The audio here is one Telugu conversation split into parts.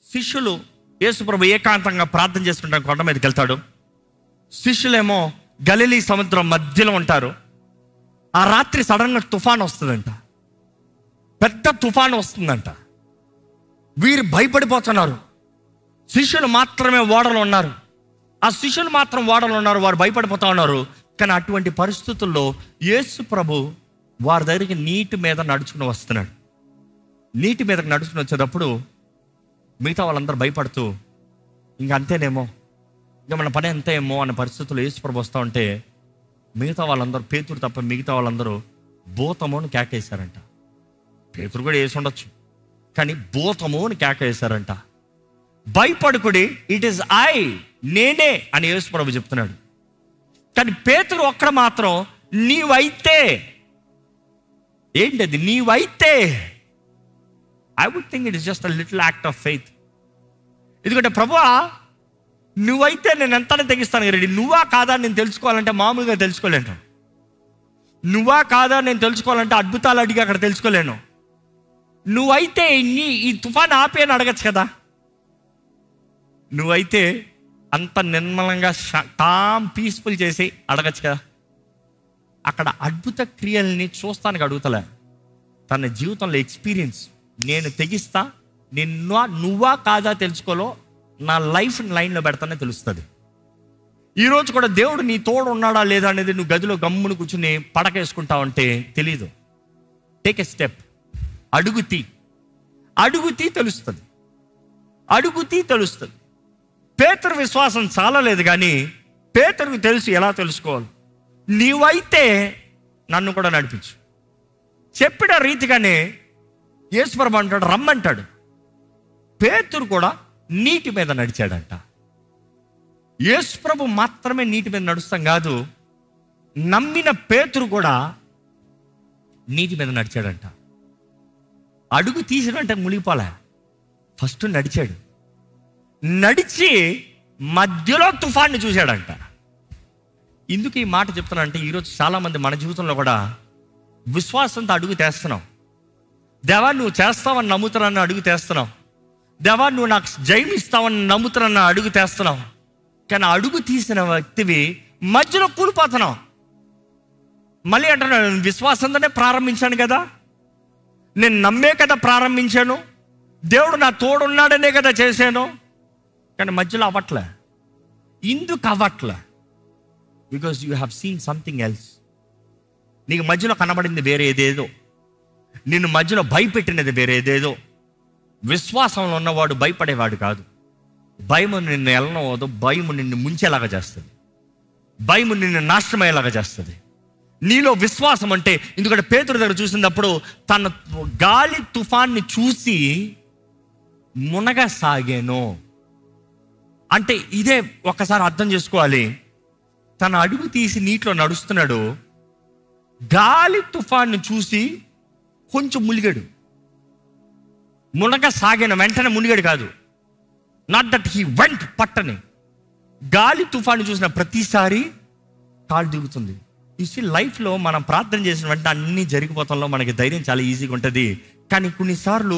శిష్యులు యేసుప్రభు ఏకాంతంగా ప్రార్థన చేసుకుంటాం, కొండ మీదకి వెళ్తాడు. శిష్యులేమో గలిలీ సముద్రం మధ్యలో ఉంటారు. ఆ రాత్రి సడన్గా తుఫాన్ వస్తుందంట, పెద్ద తుఫాను వస్తుందంట. వీరు భయపడిపోతున్నారు. శిష్యులు మాత్రమే ఓడలో ఉన్నారు. ఆ శిష్యులు మాత్రం ఓడలో ఉన్నారు, వారు భయపడిపోతా ఉన్నారు. కానీ అటువంటి పరిస్థితుల్లో యేసు ప్రభు వారి దగ్గరికి నీటి మీద నడుచుకుని వస్తున్నాడు. నీటి మీదకి నడుచుకుని వచ్చేటప్పుడు మిగతా వాళ్ళందరూ భయపడుతూ ఇంక అంతేనేమో, ఇంకా మన పని అంతేమో అనే పరిస్థితుల్లో యేసు ప్రభు వస్తూ ఉంటే మిగతా వాళ్ళందరూ, పేతురు తప్ప మిగతా వాళ్ళందరూ భూతము అని కేకేశారంట. పేతురు కూడా వేసి ఉండొచ్చు, కానీ భూతము అని కేకేశారంట. భయపడుకుడి, ఇట్ ఈస్ ఐ, నేనే అని యేసు ప్రభు చెప్తున్నాడు. కానీ పేతురు ఒక్కడ మాత్రం నీవైతే, ఏంటి అది నీవైతే? I would think it is just a little act of faith. ఎందుకంటే ప్రభువా నువ్వైతే నేను ఎంతనే తెగిస్తాను రెడీ. నువ్వా కాదా నేను తెలుసుకోవాలంటే మామూలుగా తెలుసుకోలేను. నువ్వా కాదా నేను తెలుసుకోవాలంటే అద్భుతాలు అడిగి అక్కడ తెలుసుకోలేను. నువ్వైతే ఈ తుఫాన్ ఆపే అని అడగచ్చు కదా. నువ్వైతే అంత నిర్మలంగా పీస్ఫుల్ చేసి అడగచ్చు కదా. అక్కడ అద్భుత క్రియల్ని చూస్తానికి అడుగుతలే, తన జీవితంలో ఎక్స్పీరియన్స్, నేను తెగిస్తా, నువ్వా కాదా తెలుసుకోలో నా లైఫ్ లైన్లో పెడతానే తెలుస్తుంది. ఈరోజు కూడా దేవుడు నీ తోడు ఉన్నాడా లేదా అనేది నువ్వు గదిలో గమ్మును కూర్చుని పడకేసుకుంటావంటే తెలీదు. టేక్ ఎ స్టెప్, అడుగుతీ తెలుస్తుంది. పేతురు విశ్వాసం చాలా లేదు, కానీ పేతురుకు తెలుసు ఎలా తెలుసుకోవాలి. నీవైతే నన్ను కూడా నడిపించు. చెప్పిన రీతిగానే యేసుప్రభు అంటాడు, రమ్మంటాడు. పేతురు కూడా నీటి మీద నడిచాడంట. యేసుప్రభు మాత్రమే నీటి మీద నడుస్తాం కాదు, నమ్మిన పేతురు కూడా నీటి మీద నడిచాడంట. అడుగు తీసినంటే మునిగిపోలే, ఫస్ట్ నడిచాడు. నడిచి మధ్యలో తుఫాన్ని చూశాడంట. ఎందుకు ఈ మాట చెప్తున్నానంటే, ఈరోజు చాలామంది మన జీవితంలో కూడా విశ్వాసంతో అడుగు తెస్తున్నాం. దేవా నువ్వు చేస్తావని నమ్ముతానన్న అడుగు తెస్తున్నావు. దేవా నువ్వు నాకు జయం ఇస్తావని నమ్ముతానన్న అడుగు తెస్తున్నావు. కానీ అడుగు తీసిన వ్యక్తివి మధ్యలో కూలిపోతున్నావు. మళ్ళీ అంటున్నాడు, విశ్వాసంతోనే ప్రారంభించాను కదా, నేను నమ్మే కదా ప్రారంభించాను, దేవుడు నా తోడున్నాడనే కదా చేశాను. కానీ మధ్యలో అవ్వట్లే. ఎందుకు అవ్వట్లే? Because you have seen something else. నీకు మధ్యలో కనబడింది వేరేదేదో, నిన్ను మధ్యలో భయపెట్టినది వేరేదేదో. విశ్వాసంలో ఉన్నవాడు భయపడేవాడు కాదు. భయము నిన్ను ఎల్లనవద్దు, భయము నిన్ను ముంచేలాగా చేస్తుంది, భయము నిన్ను నాశనమయ్యేలాగా చేస్తుంది. నీలో విశ్వాసం అంటే, ఎందుకంటే పేతురు దగ్గర చూసినప్పుడు తన గాలి తుఫాన్ని చూసి మునగసాగాను అంటే ఇదే ఒక్కసారి అర్థం చేసుకోవాలి. తన అడుగు తీసి నీటిలో నడుస్తున్నాడు, గాలి తుఫాన్ని చూసి కొంచెం మునిగాడు. మునగసాగిన వెంటనే మునిగాడు కాదు, నాట్ దట్ హీ వెంట్ పట్టని. గాలి తుఫాన్ని చూసిన ప్రతిసారి కాలు దిగుతుంది. ఈ లైఫ్లో మనం ప్రార్థన చేసిన వెంటనే అన్నీ జరిగిపోతాంలో మనకి ధైర్యం చాలా ఈజీగా ఉంటుంది. కానీ కొన్నిసార్లు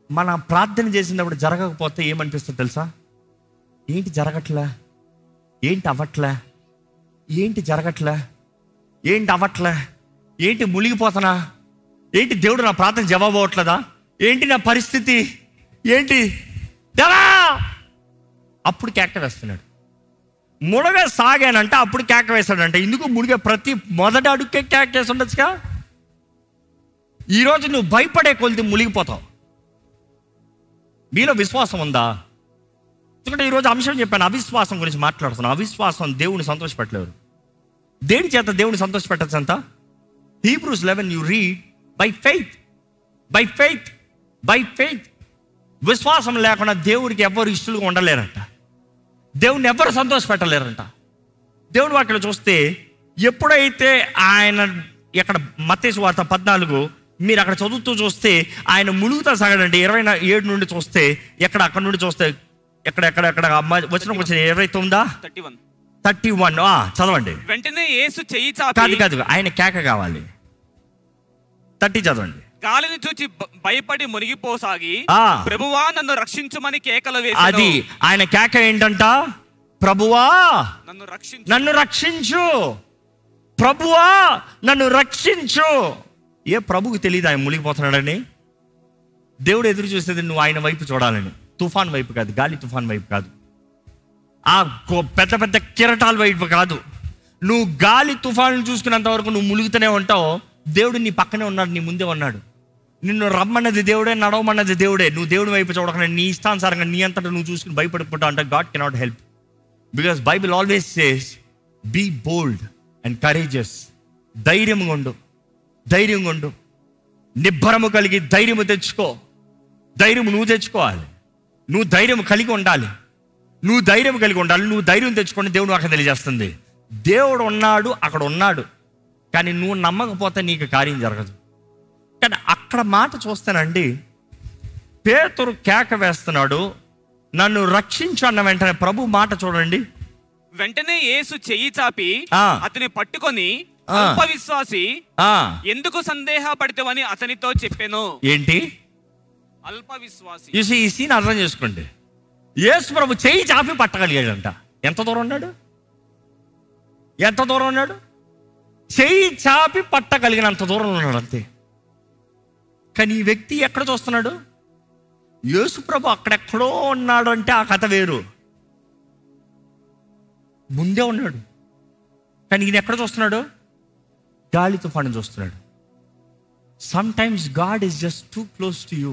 మనం ప్రార్థన చేసినప్పుడు జరగకపోతే ఏమనిపిస్తుంది తెలుసా? ఏంటి జరగట్లే, ఏంటి అవ్వట్లే, ఏంటి జరగట్లే, ఏంటి అవ్వట్లే, ఏంటి మునిగిపోతానా, ఏంటి దేవుడు నా ప్రార్థన జవాబు అవ్వట్లేదా, ఏంటి నా పరిస్థితి ఏంటి దేవా? అప్పుడు కేక వేస్తున్నాడు. మునగ సాగానంటే అప్పుడు కేక వేస్తాడంట. ఎందుకు? మునిగే ప్రతి మొదటి అడుగుకే కేక వేసి ఉండొచ్చుగా. ఈరోజు నువ్వు భయపడే కొలిది మునిగిపోతావు. మీలో విశ్వాసం ఉందా? ఎందుకంటే ఈరోజు అంశం చెప్పాను, అవిశ్వాసం గురించి మాట్లాడుతున్నాను. అవిశ్వాసం దేవుని సంతోషపెట్టలేరు. దేని చేత దేవుని సంతోషపెట్టచ్చు అంత? Hebrews 11 you read by faith. విశ్వాసం లేకుండా దేవుడికి ఎవరు ఇష్టలుగా ఉండలేరంట, దేవుని ఎవరు సంతోషపెట్టలేరంట. దేవుని వాక్యలో చూస్తే ఎప్పుడైతే ఆయన ఇక్కడ మత్తయి సువార్త 14 మీరు అక్కడ చదువుతూ చూస్తే ఆయన ములుగుతా సాగాడండి. 27 నుండి చూస్తే అక్కడ నుండి చూస్తే ఎక్కడ వచ్చిన 29 31 చదవండి. వెంటనే యేసు చెయ్యి చాపి, కాదు ఆయన కేక కావాలి. 30 చదవండి. గాలిని చూచి భయపడి మునిగిపోసాగి ఆ. ప్రభువా నన్ను రక్షించుమని కేకలు అది వేసి ఆయన కేక ఏంటంట? ప్రభువా నన్ను రక్షించు. నన్ను రక్షించు, ప్రభువా నన్ను రక్షించు. ఏ ప్రభువుకి తెలియదు ఆయన మునిగిపోతున్నాడని? దేవుడు ఎదురు చూసేది నువ్వు ఆయన వైపు చూడాలని, తుఫాన్ వైపు కాదు, గాలి తుఫాన్ వైపు కాదు, ఆ పెద్ద పెద్ద కిరటాల వైపు కాదు. నువ్వు గాలి తుఫాను చూసుకున్నంత వరకు నువ్వు ములుగుతూనే ఉంటావు. దేవుడు నీ పక్కనే ఉన్నాడు, నీ ముందే ఉన్నాడు. నిన్ను రమ్మన్నది దేవుడే, నడవమన్నది దేవుడే. నువ్వు దేవుడి వైపు చూడకుండా నీ ఇష్టానుసారంగా నీ అంతటా నువ్వు చూసుకుని భయపడిపోతావు అంటే God cannot help. Because Bible always says be bold and courageous. ధైర్యంగా ఉండు, ధైర్యంగా ఉండు, నిబ్బరము కలిగి ధైర్యము తెచ్చుకో. ధైర్యం నువ్వు తెచ్చుకోవాలి, నువ్వు ధైర్యం కలిగి ఉండాలి, నువ్వు ధైర్యం కలిగి ఉండాలి. నువ్వు ధైర్యం తెచ్చుకొని దేవుడు అక్కడ తెలియజేస్తుంది. దేవుడు ఉన్నాడు, అక్కడ ఉన్నాడు, కానీ నువ్వు నమ్మకపోతే నీకు కార్యం జరగదు. కానీ అక్కడ మాట చూస్తానండి, పేతురు కేక వేస్తున్నాడు, నన్ను రక్షించు అన్న వెంటనే ప్రభు మాట చూడండి. వెంటనే యేసు చెయ్యి చాపి అతని పట్టుకొని అల్ప విశ్వాసి ఎందుకు సందేహపడితేవని అతనితో చెప్పాను. ఏంటి? అల్ప విశ్వాసి. ఈ సీన్ అర్థం చేసుకోండి. యేసు ప్రభు చెయ్యి చాపి పట్టగలిగాడంట. ఎంత దూరం ఉన్నాడు? ఎంత దూరం ఉన్నాడు? చెయ్యి చాపి పట్టగలిగినంత దూరం ఉన్నాడు అంతే. కానీ ఈ వ్యక్తి ఎక్కడ చూస్తున్నాడు? యేసు ప్రభు అక్కడెక్కడో ఉన్నాడు అంటే ఆ కథ వేరు. ముందే ఉన్నాడు, కానీ ఈయన ఎక్కడ చూస్తున్నాడు? గాలి తుఫాను చూస్తున్నాడు. Some times God is just two close to you.